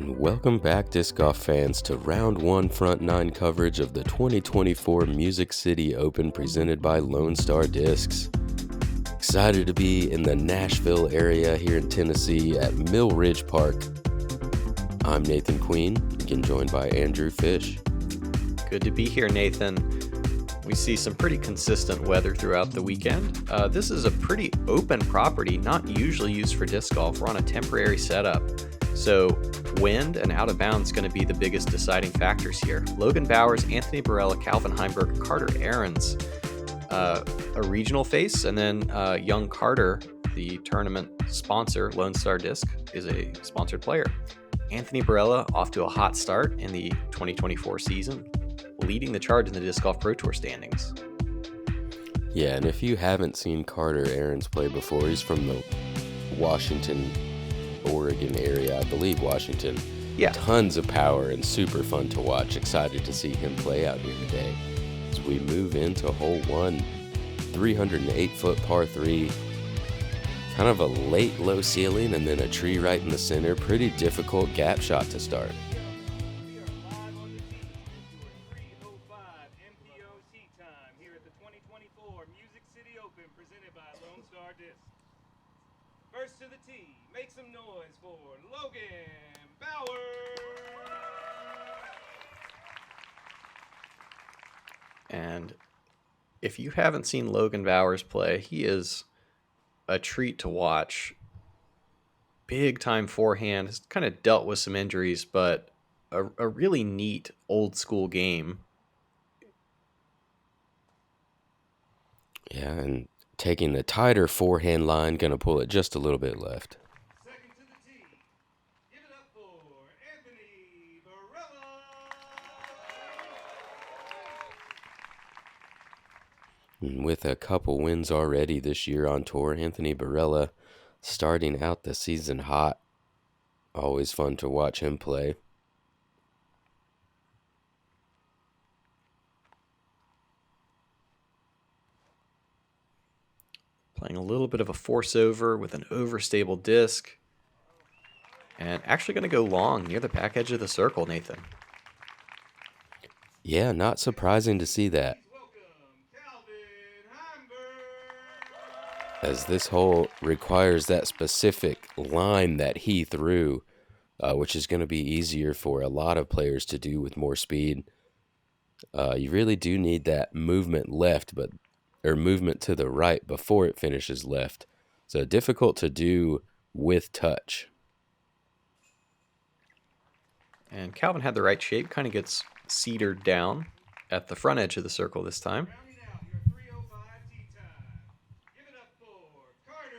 Welcome back, disc golf fans, to round one front nine coverage of the 2024 Music City Open presented by Lone Star Discs. Excited to be in the Nashville area here in Tennessee at Mill Ridge Park. I'm Nathan Queen, again joined by Andrew Fish. Good to be here, Nathan. We see some pretty consistent weather throughout the weekend. This is a pretty open property, not usually used for disc golf. We're on a temporary setup. So wind and out of bounds is going to be the biggest deciding factors here. Logan Bowers, Anthony Barela, Calvin Heimburg, Carter Ahrens, a regional face, and then young Carter, the tournament sponsor, Lone Star Disc, is a sponsored player. Anthony Barela off to a hot start in the 2024 season, leading the charge in the Disc Golf Pro Tour standings. Yeah, and if you haven't seen Carter Ahrens play before, he's from the Washington, Oregon area, I believe Washington. Yeah. Tons of power and super fun to watch. Excited to see him play out here today. As we move into hole one, 308-foot par 3. Kind of a late low ceiling and then a tree right in the center. Pretty difficult gap shot to start. First to the tee, make some noise for Logan Bowers. And if you haven't seen Logan Bowers play, he is a treat to watch. Big time forehand. Has kind of dealt with some injuries, but a really neat old school game. Yeah, and taking the tighter forehand line, going to pull it just a little bit left. Second to the tee, give it up for Anthony Barela. And with a couple wins already this year on tour, Anthony Barela starting out the season hot. Always fun to watch him play. Playing a little bit of a force over with an overstable disc. And actually going to go long near the back edge of the circle, Nathan. Yeah, not surprising to see that, Welcome, Calvin Heimburg. as this hole requires that specific line that he threw, which is going to be easier for a lot of players to do with more speed. You really do need that movement left, or movement to the right before it finishes left. So difficult to do with touch. And Calvin had the right shape, kind of gets cedar down at the front edge of the circle this time. Rounding out your 305 tee time. Give it up for Carter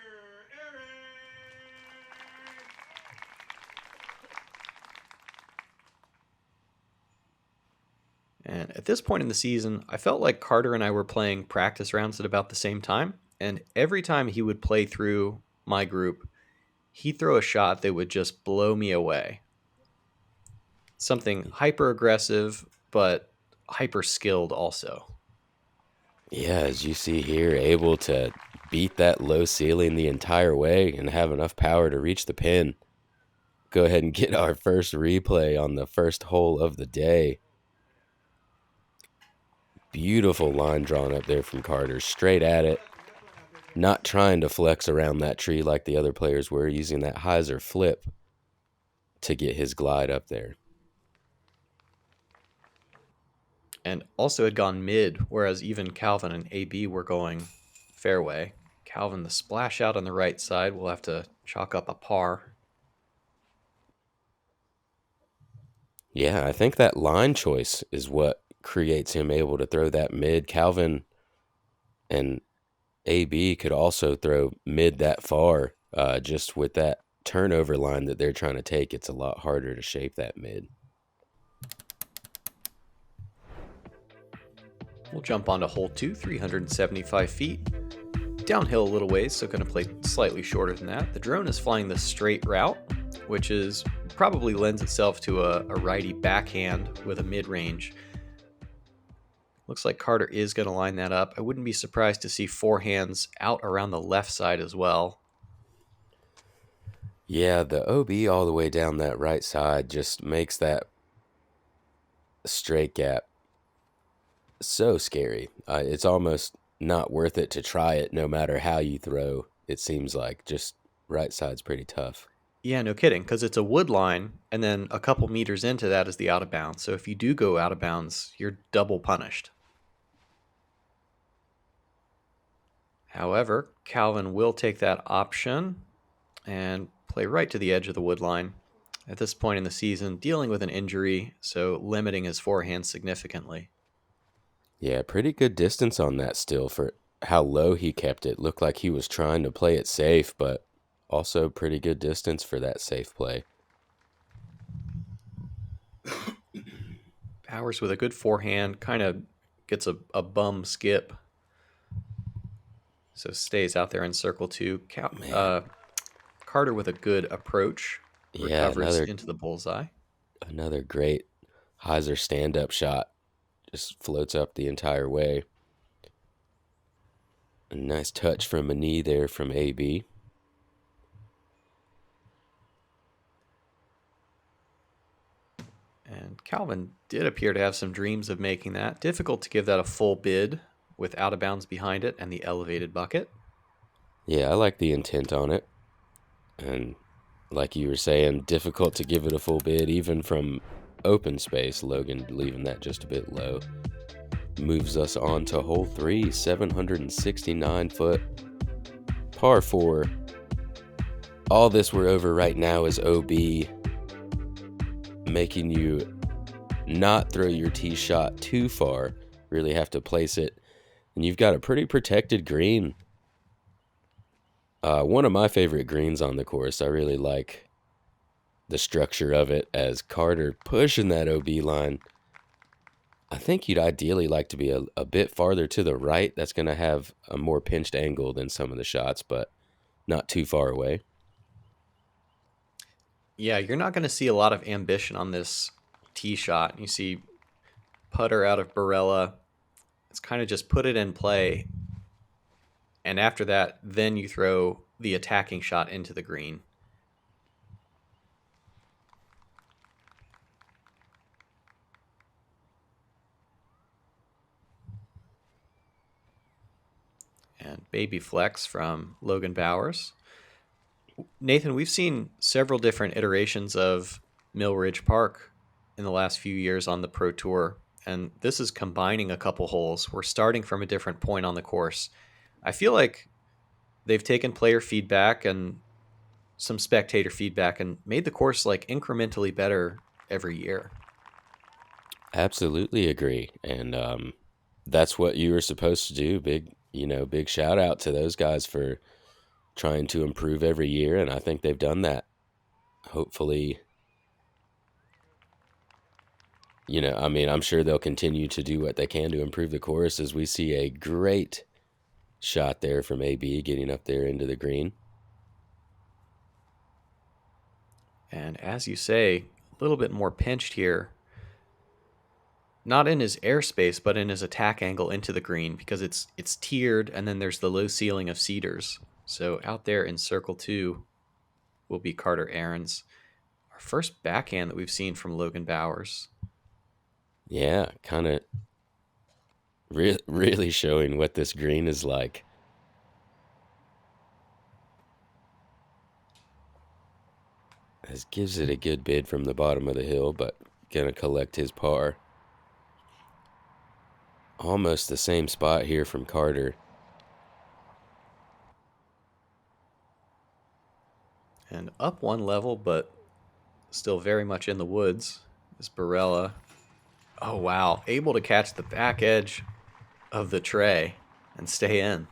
Ahrens. And at this point in the season, I felt like Carter and I were playing practice rounds at about the same time. And every time he would play through my group, he'd throw a shot that would just blow me away. Something hyper aggressive, but hyper skilled also. Yeah, as you see here, able to beat that low ceiling the entire way and have enough power to reach the pin. Go ahead and get our first replay on the first hole of the day. Beautiful line drawn up there from Carter, straight at it. Not trying to flex around that tree like the other players were, using that hyzer flip to get his glide up there. And also had gone mid, whereas even Calvin and AB were going fairway. Calvin, the splash out on the right side, will have to chalk up a par. Yeah, I think that line choice is what creates him able to throw that mid. Calvin and AB could also throw mid that far. Just with that turnover line that they're trying to take, it's a lot harder to shape that mid. We'll jump onto hole 2, 375 feet. Downhill a little ways, so going to play slightly shorter than that. The drone is flying the straight route, which is probably lends itself to a righty backhand with a mid-range. Looks like Carter is going to line that up. I wouldn't be surprised to see forehands out around the left side as well. Yeah, the OB all the way down that right side just makes that straight gap so scary. It's almost not worth it to try it no matter how you throw. It seems like just right side's pretty tough. Yeah, no kidding, because it's a wood line, and then a couple meters into that is the out of bounds. So if you do go out of bounds, you're double punished. However, Calvin will take that option and play right to the edge of the wood line. At this point in the season, dealing with an injury, so limiting his forehand significantly. Yeah, pretty good distance on that still for how low he kept it. Looked like he was trying to play it safe, but also pretty good distance for that safe play. Bowers with a good forehand, kind of gets a bum skip. So stays out there in circle two. Carter with a good approach. Yeah, Recovers into the bullseye. another great hyzer stand-up shot. Just floats up the entire way. A nice touch from a knee there from AB. And Calvin did appear to have some dreams of making that. Difficult to give that a full bid with out of bounds behind it and the elevated bucket. Yeah, I like the intent on it. And like you were saying, difficult to give it a full bid even from open space. Logan leaving that just a bit low. Moves us on to hole 3, 769 foot. Par 4. All this we're over right now is OB, making you not throw your tee shot too far. Really have to place it. And you've got a pretty protected green. One of my favorite greens on the course. I really like the structure of it as Carter pushing that OB line. I think you'd ideally like to be a bit farther to the right. That's going to have a more pinched angle than some of the shots, but not too far away. Yeah, you're not going to see a lot of ambition on this tee shot. You see putter out of Barela. It's kind of just put it in play. And after that, then you throw the attacking shot into the green. And baby flex from Logan Bowers. Nathan, we've seen several different iterations of Mill Ridge Park in the last few years on the Pro Tour, and this is combining a couple holes. We're starting from a different point on the course. I feel like they've taken player feedback and some spectator feedback and made the course like incrementally better every year. Absolutely agree. And that's what you were supposed to do. Big shout out to those guys for trying to improve every year, and I think they've done that. Hopefully, I'm sure they'll continue to do what they can to improve the course as we see a great shot there from AB getting up there into the green. And as you say, a little bit more pinched here. Not in his airspace, but in his attack angle into the green because it's tiered, and then there's the low ceiling of cedars. So out there in circle 2 will be Carter Ahrens. Our first backhand that we've seen from Logan Bowers. Yeah, kind of really showing what this green is like. This gives it a good bid from the bottom of the hill, but gonna collect his par. Almost the same spot here from Carter. And up one level, but still very much in the woods, is Barela. Oh, wow. Able to catch the back edge of the tray and stay in.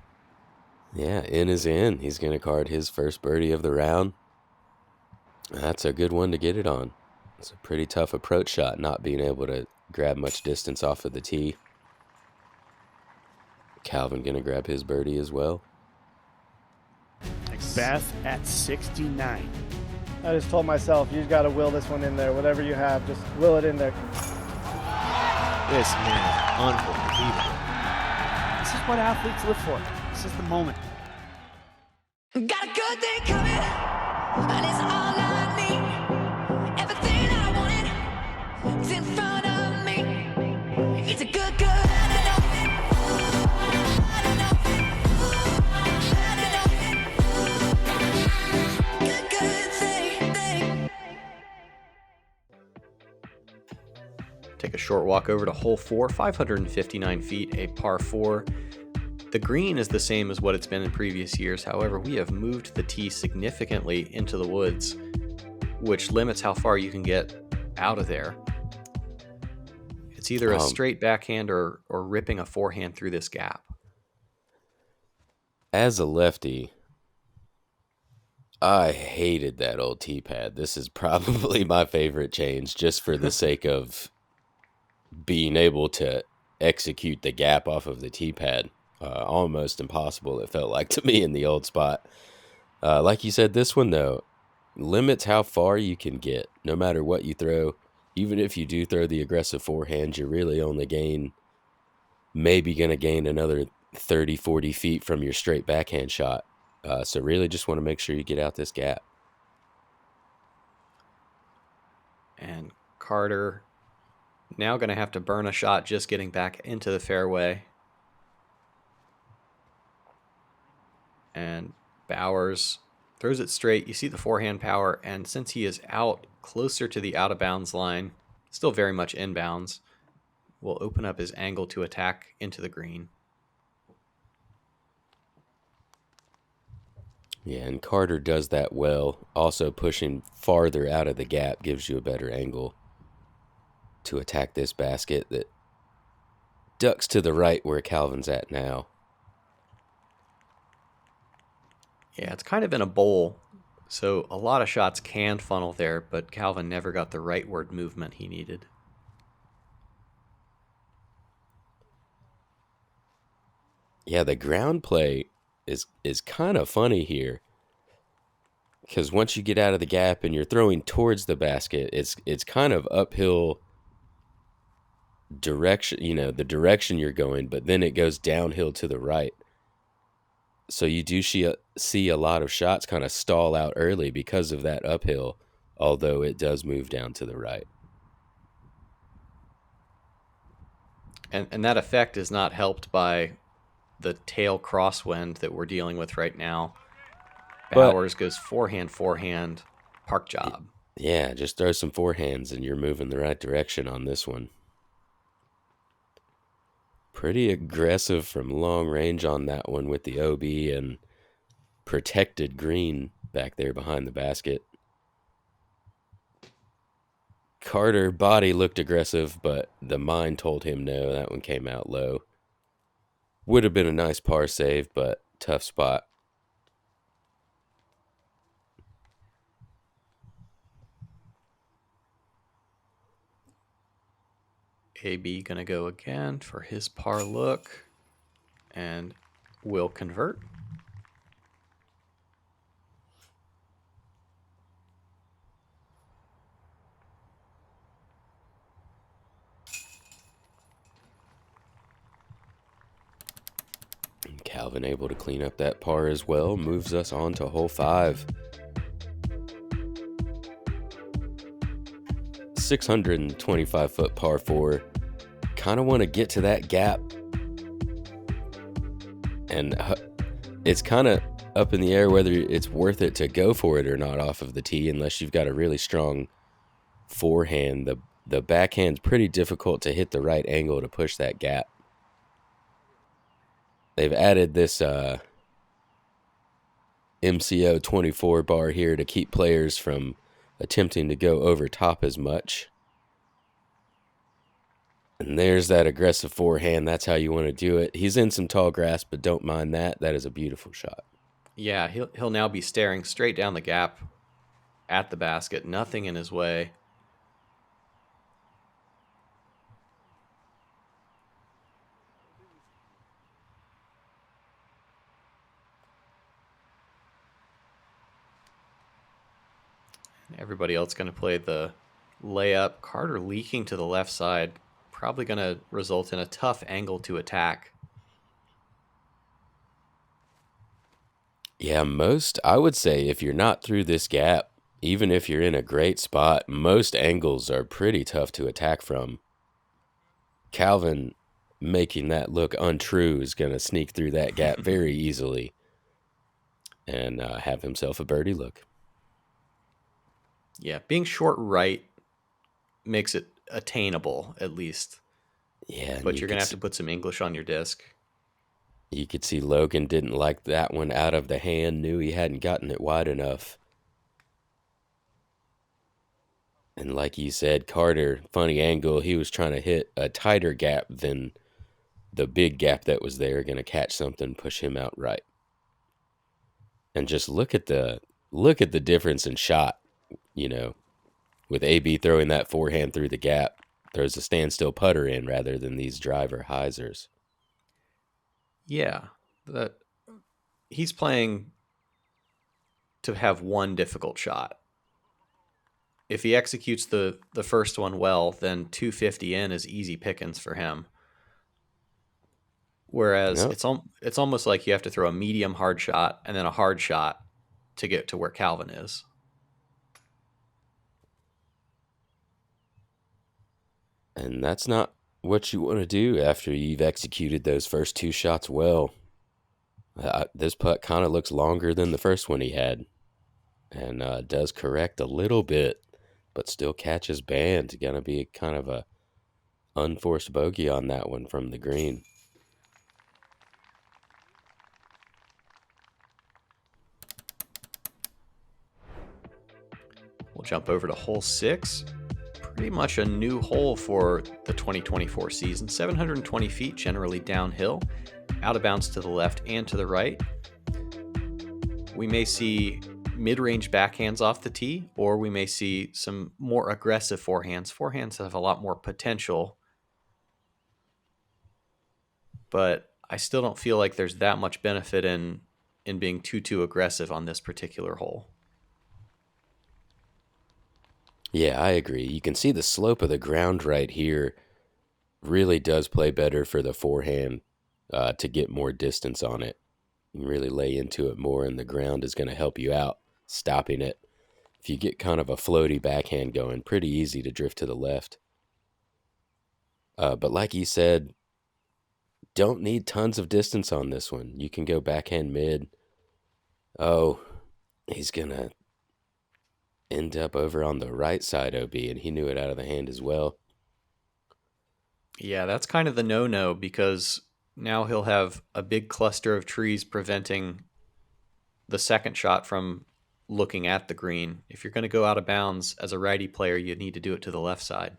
Yeah, in is in. He's going to card his first birdie of the round. That's a good one to get it on. It's a pretty tough approach shot, not being able to grab much distance off of the tee. Calvin going to grab his birdie as well. Beth at 69. I just told myself, you got to will this one in there. Whatever you have, just will it in there. This man is unbelievable. This is what athletes live for. This is the moment. Got a good thing coming. And it's all I need. Everything I wanted is in front of me. It's a good. Take a short walk over to hole 4, 559 feet, a par 4. The green is the same as what it's been in previous years. However, we have moved the tee significantly into the woods, which limits how far you can get out of there. It's either a straight backhand or ripping a forehand through this gap. As a lefty, I hated that old tee pad. This is probably my favorite change, just for the sake of being able to execute the gap off of the tee pad. Almost impossible, it felt like to me in the old spot. Like you said, this one, though, limits how far you can get, no matter what you throw. Even if you do throw the aggressive forehand, you're really only maybe going to gain another 30, 40 feet from your straight backhand shot. So really just want to make sure you get out this gap. And Carter now going to have to burn a shot just getting back into the fairway. And Bowers throws it straight. You see the forehand power, and since he is out closer to the out-of-bounds line, still very much inbounds, will open up his angle to attack into the green. Yeah, and Carter does that well. Also pushing farther out of the gap gives you a better angle to attack this basket that ducks to the right where Calvin's at now. Yeah, it's kind of in a bowl, so a lot of shots can funnel there, but Calvin never got the rightward movement he needed. Yeah, the ground play is kind of funny here, because once you get out of the gap and you're throwing towards the basket, it's kind of uphill direction, the direction you're going, but then it goes downhill to the right. So you do see a lot of shots kind of stall out early because of that uphill, although it does move down to the right. And that effect is not helped by the tail crosswind that we're dealing with right now. Bowers goes forehand, park job. Yeah, just throw some forehands and you're moving the right direction on this one. Pretty aggressive from long range on that one with the OB and protected green back there behind the basket. Carter body looked aggressive, but the mind told him no. That one came out low. Would have been a nice par save, but tough spot. AB gonna go again for his par look and will convert. And Calvin able to clean up that par as well, moves us on to hole 5. 625-foot par 4. Kind of want to get to that gap. And it's kind of up in the air whether it's worth it to go for it or not off of the tee unless you've got a really strong forehand. The backhand's pretty difficult to hit the right angle to push that gap. They've added this MCO 24 bar here to keep players from attempting to go over top as much. And there's that aggressive forehand. That's how you want to do it. He's in some tall grass, but don't mind that. That is a beautiful shot. Yeah, he'll now be staring straight down the gap at the basket. Nothing in his way. Everybody else going to play the layup. Carter leaking to the left side. Probably going to result in a tough angle to attack. Yeah, I would say if you're not through this gap, even if you're in a great spot, most angles are pretty tough to attack from. Calvin making that look untrue is going to sneak through that gap very easily and have himself a birdie look. Yeah, being short right makes it attainable at least. Yeah, But you're going to have to put some English on your disc. You could see Logan didn't like that one out of the hand, knew he hadn't gotten it wide enough. And like you said, Carter, funny angle, he was trying to hit a tighter gap than the big gap that was there, going to catch something, push him out right. And just look at the difference in shot, you know, with AB throwing that forehand through the gap, throws a standstill putter in rather than these driver hyzers. Yeah, that he's playing to have one difficult shot. If he executes the first one well, then 250 in is easy pickings for him. Whereas Yep. it's almost like you have to throw a medium hard shot and then a hard shot to get to where Calvin is. And that's not what you want to do after you've executed those first two shots well. This putt kind of looks longer than the first one he had, and does correct a little bit, but still catches band. Gonna be kind of a unforced bogey on that one from the green. We'll jump over to hole 6. Pretty much a new hole for the 2024 season. 720 feet, generally downhill, out of bounds to the left and to the right. We may see mid-range backhands off the tee, or we may see some more aggressive forehands. Forehands have a lot more potential, but I still don't feel like there's that much benefit in being too aggressive on this particular hole. Yeah, I agree. You can see the slope of the ground right here really does play better for the forehand to get more distance on it. You can really lay into it more, and the ground is going to help you out, stopping it. If you get kind of a floaty backhand going, pretty easy to drift to the left. But like you said, don't need tons of distance on this one. You can go backhand mid. Oh, he's going to end up over on the right side, OB, and he knew it out of the hand as well. Yeah, that's kind of the no-no, because now he'll have a big cluster of trees preventing the second shot from looking at the green. If you're going to go out of bounds as a righty player, you need to do it to the left side.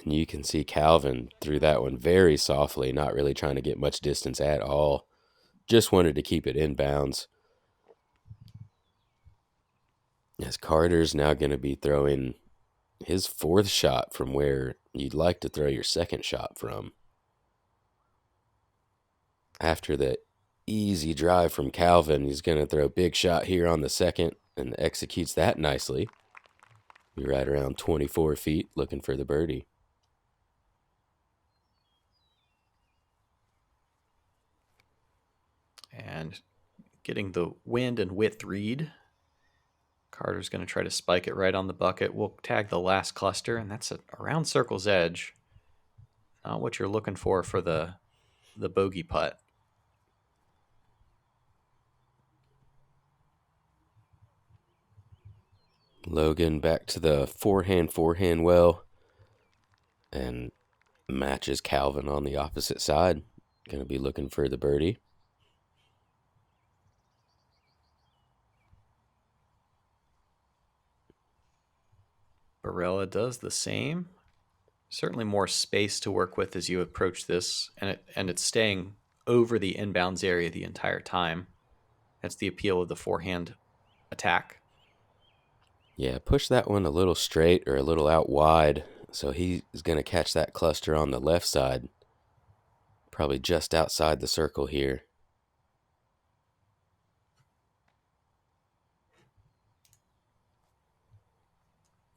And you can see Calvin threw that one very softly, not really trying to get much distance at all. Just wanted to keep it in bounds. As Carter's now going to be throwing his fourth shot from where you'd like to throw your second shot from. After the easy drive from Calvin, he's going to throw a big shot here on the second and executes that nicely. You're right around 24 feet looking for the birdie. And getting the wind and width read. Carter's going to try to spike it right on the bucket. We'll tag the last cluster, and that's around circle's edge. Not what you're looking for the bogey putt. Logan back to the forehand well, and matches Calvin on the opposite side. Going to be looking for the birdie. Barela does the same. Certainly more space to work with as you approach this, and it's staying over the inbounds area the entire time. That's the appeal of the forehand attack. Yeah, push that one a little straight or a little out wide, so he's going to catch that cluster on the left side. Probably just outside the circle here.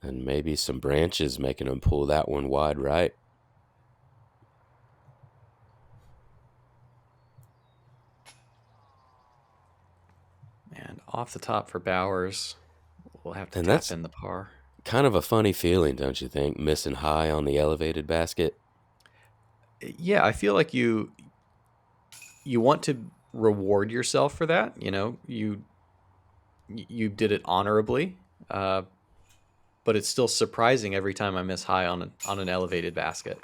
And maybe some branches making him pull that one wide right. Off the top for Bowers. We'll have to And tap that's in the par. kind of a funny feeling, don't you think? Missing high on the elevated basket. Yeah, I feel like you want to reward yourself for that. You did it honorably, but it's still surprising every time I miss high on an elevated basket.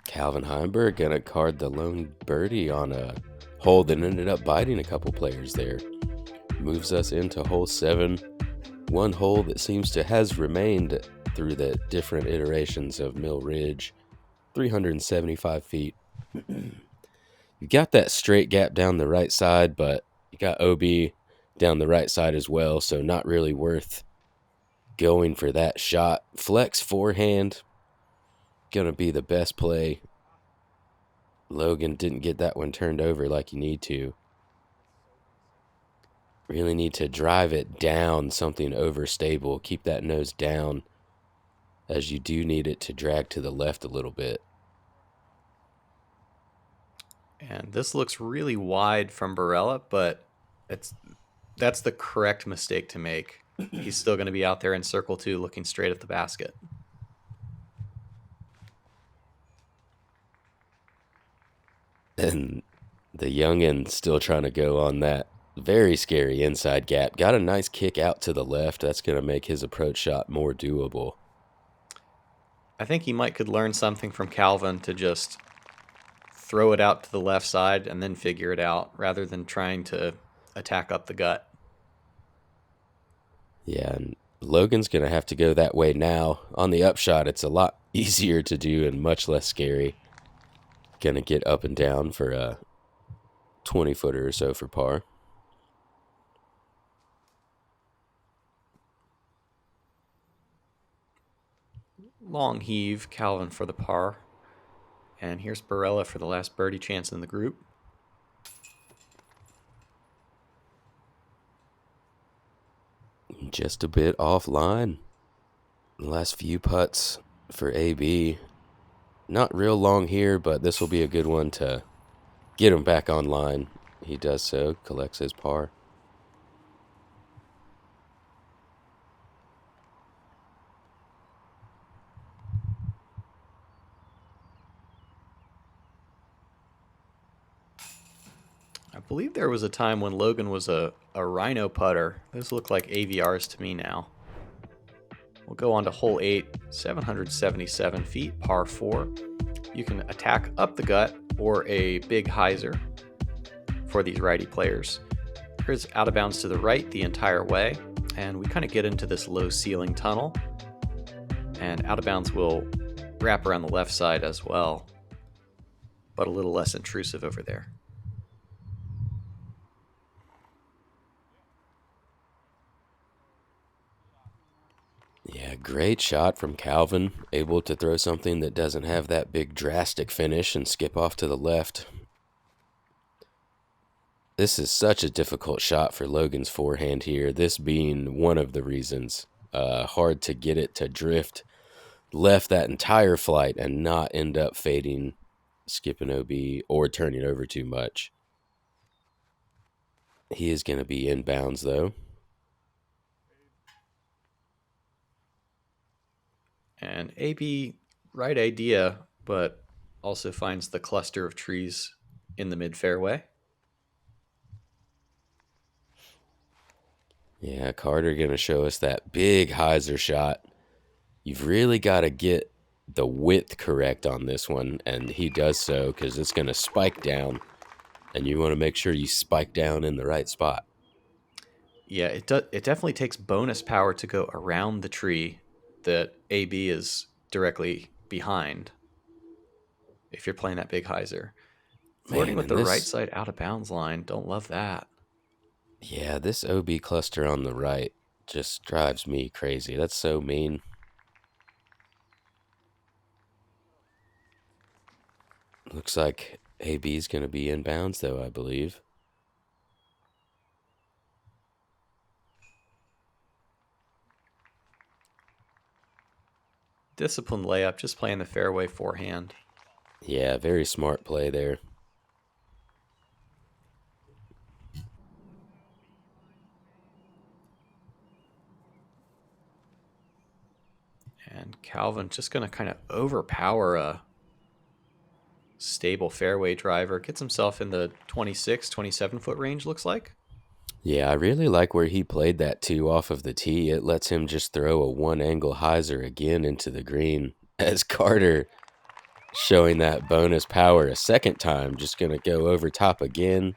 Calvin Heimburg gonna card the lone birdie on a hole that ended up biting a couple players there. Moves us into hole 7, one hole that seems to has remained through the different iterations of Mill Ridge, 375 feet. You got that straight gap down the right side, but you got OB down the right side as well, so not really worth going for that shot. Flex forehand, gonna be the best play. Logan didn't get that one turned over like you need to. Really need to drive it down something overstable. Keep that nose down, as you do need it to drag to the left a little bit. And this looks really wide from Barela, but that's the correct mistake to make. He's still going to be out there in circle 2 looking straight at the basket. And the youngin still trying to go on that very scary inside gap. Got a nice kick out to the left. That's going to make his approach shot more doable. I think he could learn something from Calvin to just throw it out to the left side and then figure it out rather than trying to attack up the gut. Yeah, and Logan's going to have to go that way now. On the upshot, it's a lot easier to do and much less scary. Going to get up and down for a 20-footer or so for par. Long heave, Calvin for the par. And here's Barela for the last birdie chance in the group. Just a bit offline. Last few putts for AB. Not real long here, but this will be a good one to get him back online. He does so, collects his par. I believe there was a time when Logan was a rhino putter. Those look like AVRs to me now. We'll go on to hole 8, 777 feet, par 4. You can attack up the gut or a big hyzer for these righty players. Here's out of bounds to the right the entire way, and we kind of get into this low ceiling tunnel. And out of bounds will wrap around the left side as well, but a little less intrusive over there. Yeah, great shot from Calvin. Able to throw something that doesn't have that big drastic finish and skip off to the left. This is such a difficult shot for Logan's forehand here, this being one of the reasons. Hard to get it to drift left that entire flight and not end up fading, skipping OB, or turning over too much. He is going to be inbounds, though. And AB, right idea, but also finds the cluster of trees in the mid fairway. Yeah, Carter going to show us that big hyzer shot. You've really got to get the width correct on this one, and he does so because it's going to spike down, and you want to make sure you spike down in the right spot. Yeah, it definitely takes bonus power to go around the tree that AB is directly behind if you're playing that big hyzer. Flirting with the right side out of bounds line. Don't love that. Yeah, this OB cluster on the right just drives me crazy. That's so mean. Looks like AB's going to be inbounds, though, I believe. Disciplined layup, just playing the fairway forehand. Yeah, very smart play there. And Calvin just going to kind of overpower a stable fairway driver. Gets himself in the 26, 27 foot range, looks like. Yeah, I really like where he played that too off of the tee. It lets him just throw a one angle hyzer again into the green as Carter showing that bonus power a second time. Just going to go over top again.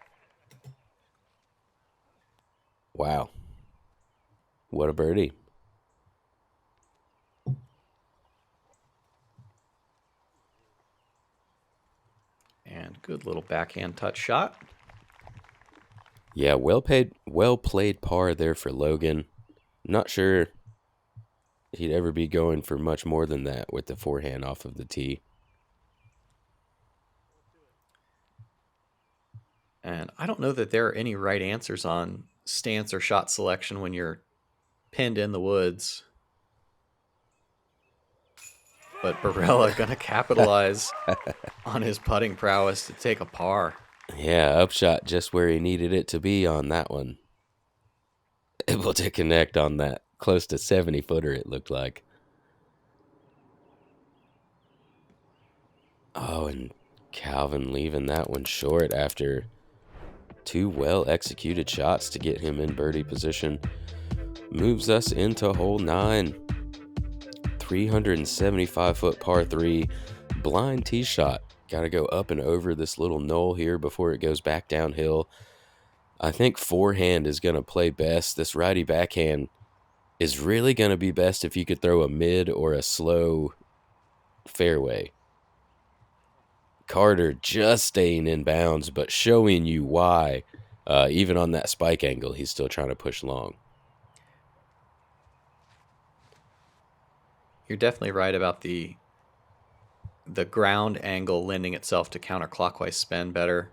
Wow. What a birdie. And good little backhand touch shot. Yeah, well played par there for Logan. Not sure he'd ever be going for much more than that with the forehand off of the tee. And I don't know that there are any right answers on stance or shot selection when you're pinned in the woods. But Barela going to capitalize on his putting prowess to take a par. Yeah, upshot just where he needed it to be on that one. Able to connect on that close to 70-footer, it looked like. Oh, and Calvin leaving that one short after two well-executed shots to get him in birdie position. Moves us into hole 9. 375-foot par 3. Blind tee shot. Got to go up and over this little knoll here before it goes back downhill. I think forehand is going to play best. This righty backhand is really going to be best if you could throw a mid or a slow fairway. Carter just staying in bounds, but showing you why. Even on that spike angle, he's still trying to push long. You're definitely right about the ground angle lending itself to counterclockwise spin better.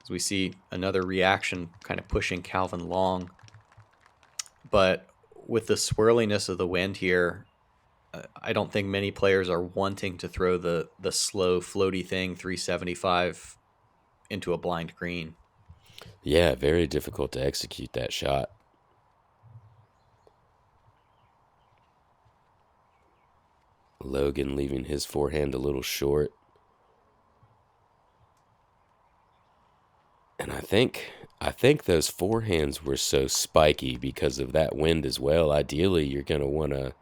As we see another reaction kind of pushing Calvin long. But with the swirliness of the wind here, I don't think many players are wanting to throw the slow floaty thing 375 into a blind green. Yeah, very difficult to execute that shot. Logan leaving his forehand a little short. And I think those forehands were so spiky because of that wind as well. Ideally, you're going to want to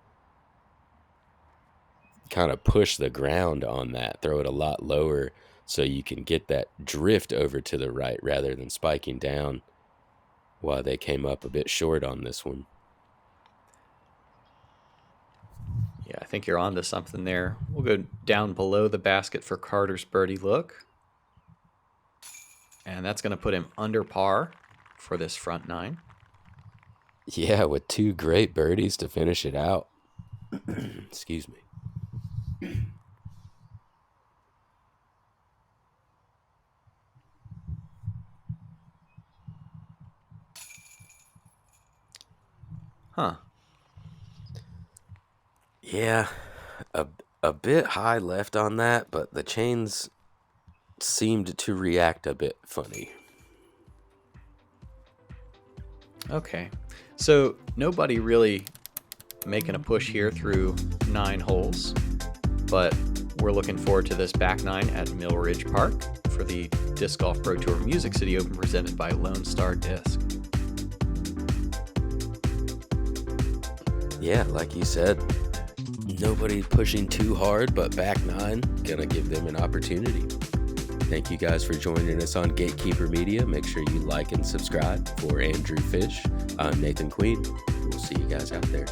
kind of push the ground on that, throw it a lot lower so you can get that drift over to the right rather than spiking down. While they came up a bit short on this one. Yeah, I think you're onto something there. We'll go down below the basket for Carter's birdie look. And that's going to put him under par for this front 9. Yeah, with two great birdies to finish it out. Excuse me. Huh. Yeah, a bit high left on that, but the chains seemed to react a bit funny. Okay. So nobody really making a push here through 9 holes, but we're looking forward to this back 9 at Mill Ridge Park for the Disc Golf Pro Tour Music City Open presented by Lone Star Disc. Yeah, like you said, nobody pushing too hard, but back 9 gonna give them an opportunity. Thank you guys for joining us on Gatekeeper Media. Make sure you like and subscribe. For Andrew Fish, I'm Nathan Queen. We'll see you guys out there.